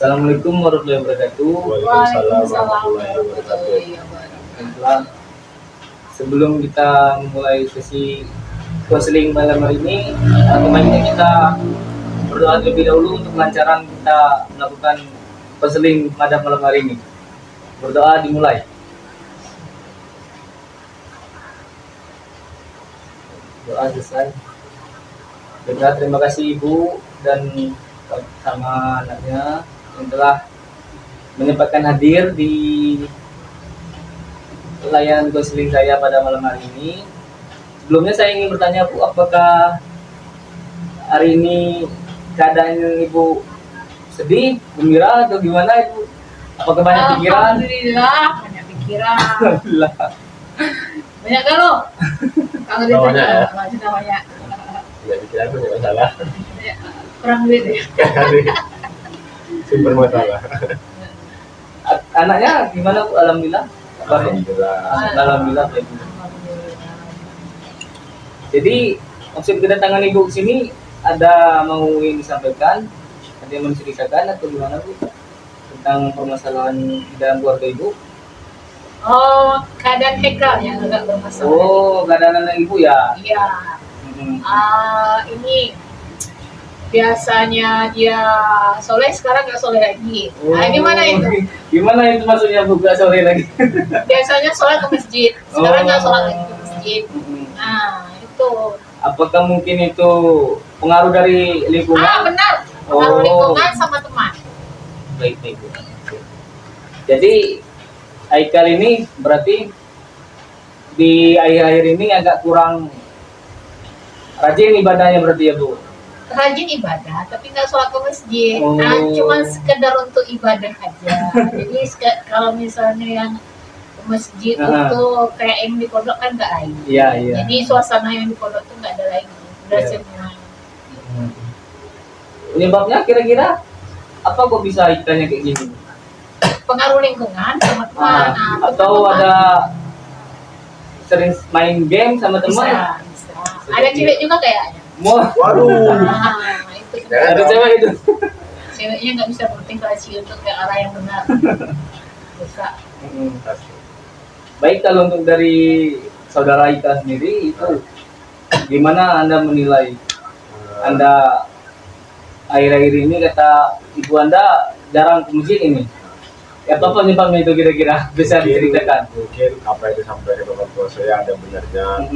Assalamualaikum warahmatullahi wabarakatuh. Waalaikumsalam warahmatullahi wabarakatuh. Baiklah, sebelum kita mulai sesi konseling malam hari ini, kemarin kita berdoa terlebih dahulu untuk kelancaran kita melakukan konseling pada malam hari ini. Berdoa dimulai. Doa selesai. Baiklah, terima kasih Ibu dan sama anaknya yang telah menyempatkan hadir di layanan konseling saya pada malam hari ini. Sebelumnya saya ingin bertanya Bu, apakah hari ini keadaan Ibu sedih, gembira atau gimana Ibu? Apakah banyak pikiran? Alhamdulillah, banyak pikiran. Alhamdulillah. Banyak kan lo? Kalau dia Banyak ya? maksudnya banyak. Ya pikiran itu nggak masalah. Kurang duit ya. Sumber masalah. Anaknya gimana Bu? Alhamdulillah. Kabarnya? Alhamdulillah. Alhamdulillah. Baik. Jadi maksud kedatangan Ibu ke sini ada mau yang disampaikan, ada yang menceritakan atau gimana Bu tentang permasalahan di dalam keluarga Ibu? Oh, keadaan Hekal yang agak bermasalah. Oh, keadaan anak Ibu ya? Iya. Ini biasanya dia soleh, sekarang nggak soleh lagi. Nah, ini mana itu? Gimana itu maksudnya Bu gak soleh lagi? Biasanya sholat ke masjid, sekarang nggak sholat lagi ke masjid. Nah, itu. Apakah mungkin itu pengaruh dari lingkungan? Benar. Pengaruh lingkungan sama teman. Baik Bu. Jadi Aikal ini berarti di akhir-akhir ini agak kurang rajin ibadahnya berarti ya Bu? Rajin ibadah, tapi nggak sholat ke masjid. Oh. Nah, cuma sekedar untuk ibadah aja. Jadi kalau misalnya yang ke masjid itu kayak yang di pondok kan nggak lagi. Iya. Jadi suasana yang di pondok tuh nggak ada lagi. Udah semua. Penyebabnya kira-kira apa kok bisa ikannya kayak gini? Pengaruh lingkungan sama teman. Atau ada sering main game sama teman? Bisa. Ada cewek juga kayaknya. Waduh. Nah, itu. Ada cewek itu. Ceweknya nggak bisa motivasi untuk ke arah yang benar. Bisa. Baik, kalau untuk dari saudara Ika sendiri itu gimana Anda menilai? Anda akhir-akhir ini kata ibu Anda jarang ke masjid ini. Apa penyebabnya itu kira-kira? Bisa diceritakan? Mungkin apa yang disampaikan orang tua saya ada benarnya.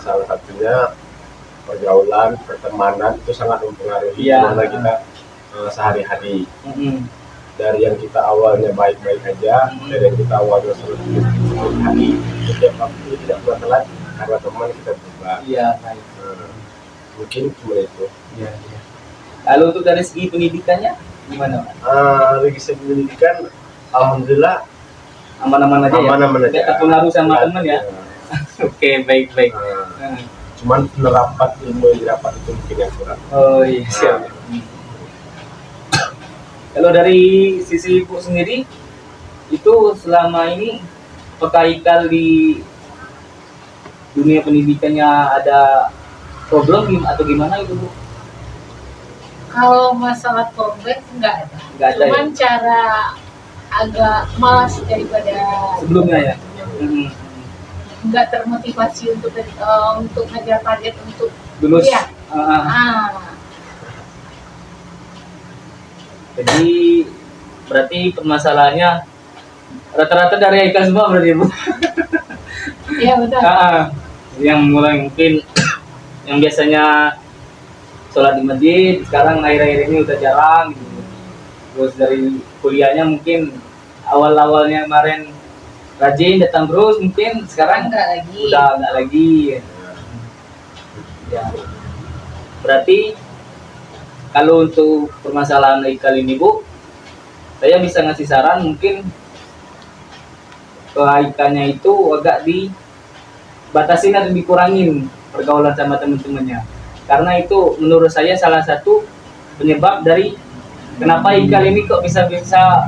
Salah satunya pergaulan, pertemanan itu sangat mempengaruhi gimana kita sehari-hari. Dari yang kita awalnya baik-baik aja, dari yang kita awalnya selalu hari, setiap waktu tidak pernah telat karena teman kita berubah. Iya, baik. Mungkin cuma itu. Iya. Kalau untuk dari segi pendidikannya gimana? Dari segi pendidikan, alhamdulillah Aman-aman aja aman-aman ya? Tidak terpengaruh sama teman ya? Oke, baik-baik. Cuman penerapan ilmu yang didapat itu mungkin yang kurang. Oh iya, siap. Kalau dari sisi Ibu sendiri, itu selama ini apakah Ikal di dunia pendidikannya ada problem atau gimana itu Bu? Kalau masalah problem enggak ada. Nggak ada, Cuman cara agak malas daripada Sebelumnya ya? Enggak termotivasi untuk ngejar target untuk Lulus? kuliah. Jadi berarti permasalahannya rata-rata dari Ikal semua berarti Bu? Iya betul. Yang mulai mungkin yang biasanya sholat di masjid, sekarang akhir-akhir ini udah jarang gitu. Terus dari kuliahnya mungkin awal-awalnya kemarin rajin datang terus, mungkin sekarang enggak lagi. udah enggak lagi. Ya. Berarti kalau untuk permasalahan Ikal ini Bu, saya bisa ngasih saran mungkin kebaikannya itu agak dibatasin atau dikurangin pergaulan sama teman-temannya. Karena itu menurut saya salah satu penyebab dari kenapa Ikal ini kok bisa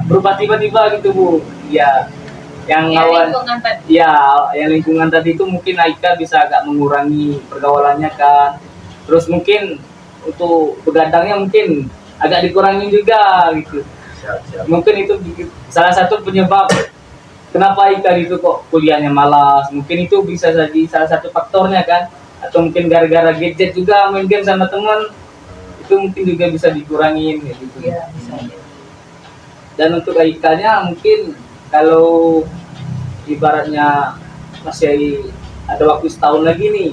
berubah tiba-tiba gitu Bu. Ya, yang awal yang lingkungan tadi itu mungkin Ikal bisa agak mengurangi pergaulannya kan. Terus mungkin untuk begadangnya mungkin agak dikurangin juga gitu. Siap. Mungkin itu salah satu penyebab kenapa Ika itu kok kuliahnya malas. Mungkin itu bisa jadi salah satu faktornya kan, atau mungkin gara-gara gadget juga, main game sama teman, itu mungkin juga bisa dikurangin kayak gitu. Iya, bisa. Dan untuk Ika-nya mungkin kalau ibaratnya masih ada waktu setahun lagi nih,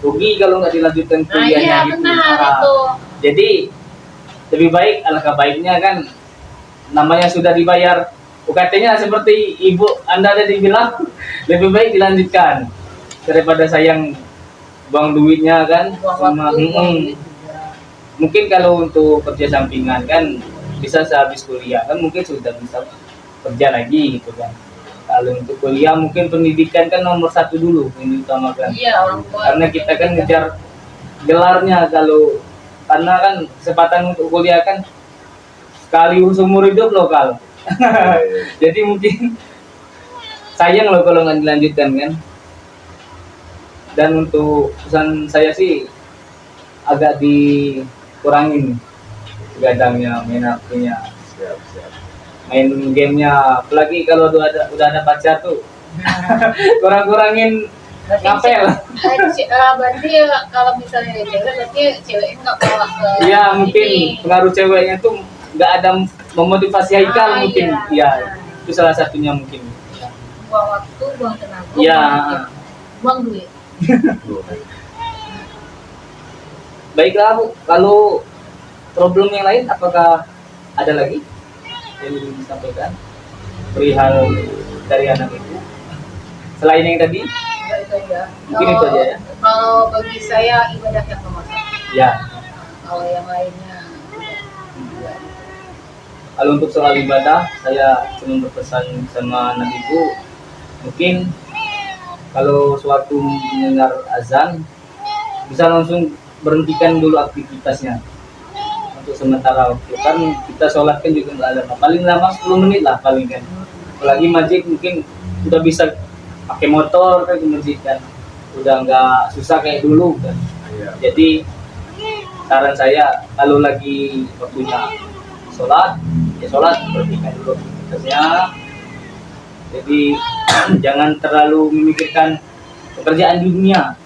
rugi kalau nggak dilanjutkan Nah kuliahnya iya gitu. benar Nah, itu. jadi lebih baik, alangkah baiknya kan, namanya sudah dibayar UKT-nya seperti ibu Anda tadi bilang, lebih baik dilanjutkan daripada sayang buang duitnya kan. Buang waktu, buang duit juga. Mungkin kalau untuk kerja sampingan kan bisa sehabis kuliah kan mungkin sudah bisa kerja lagi gitu kan. Kalau untuk kuliah mungkin pendidikan kan nomor satu dulu yang diutamakan. Iya, orang tua. Karena kita kan ngejar gelarnya, kalau karena kan kesempatan untuk kuliah kan sekali seumur hidup lokal. Jadi mungkin sayang loh kalau nggak dilanjutkan kan. Dan untuk pesan saya sih agak dikurangin gadangnya, main HP-nya, Siap. main gamenya. Apalagi kalau udah ada pacar tuh kurang-kurangin ngapel. Berarti kalau misalnya cewek, berarti ceweknya nggak bawa ke Iya mungkin ini. pengaruh ceweknya tuh nggak ada memotivasi Haikal mungkin. Iya. Ya itu salah satunya mungkin. Buang waktu, buang tenaga, Iya. buang duit. Baiklah Bu, kalau problem yang lain apakah ada lagi yang ingin disampaikan perihal dari anak ibu selain yang tadi? Ya, itu aja. Mungkin itu aja ya. Kalau bagi saya ibadah yang nomor satu. Ya. Kalau yang lainnya ya. Kalau untuk soal ibadah, saya cuma berpesan sama anak ibu, mungkin kalau suatu mendengar azan bisa langsung berhentikan dulu aktivitasnya untuk sementara waktu. Kan kita sholat kan juga nggak lama, paling lama 10 menit lah paling kan. Apalagi masjid mungkin udah bisa pakai motor kan ke masjid kan, udah nggak susah kayak dulu kan. Iya. Jadi saran saya kalau lagi waktunya sholat, ya sholat, berhentikan dulu aktivitasnya. Jadi jangan terlalu memikirkan pekerjaan dunia,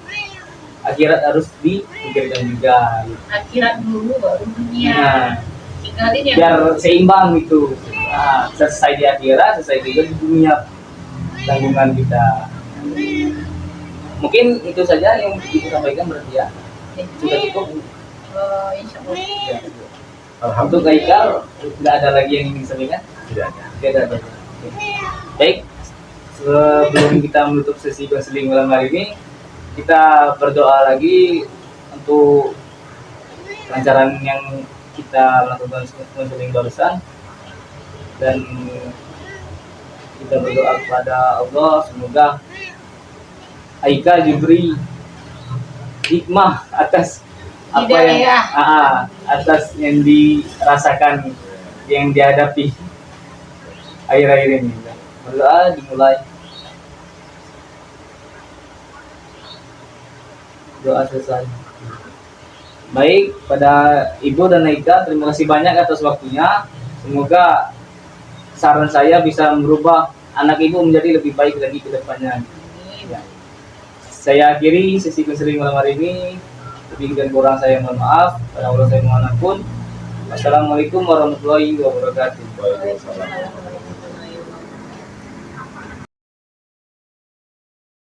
akhirat harus dipikirkan juga. Akhirat dulu baru dunia. Nah, Tinggalin yang biar seimbang gitu. Nah, selesai di akhirat, selesai juga di dunia tanggungan kita. Mungkin itu saja yang kita sampaikan berarti ya. Sudah cukup. insya Allah. Ya. Untuk Alhamdulillah. Haikal tidak ada lagi yang ingin disampaikan? Tidak ada. Tidak ada. Baik, sebelum kita menutup sesi konseling malam hari ini, kita berdoa lagi untuk kelancaran yang kita lakukan konseling barusan, dan kita berdoa kepada Allah semoga Haikal diberi hikmah atas apa yang Hidayah. atas yang dirasakan, yang dihadapi akhir-akhir ini. Berdoa dimulai. Doa selesai. Baik, pada Ibu dan Haikal, terima kasih banyak atas waktunya. Semoga saran saya bisa merubah anak Ibu menjadi lebih baik lagi ke depannya. Ya. Saya akhiri sesi konseling malam hari ini. Lebih dan kurang saya mohon maaf. Pada Allah saya mohon ampun. Wassalamualaikum warahmatullahi wabarakatuh. Waalaikumsalam.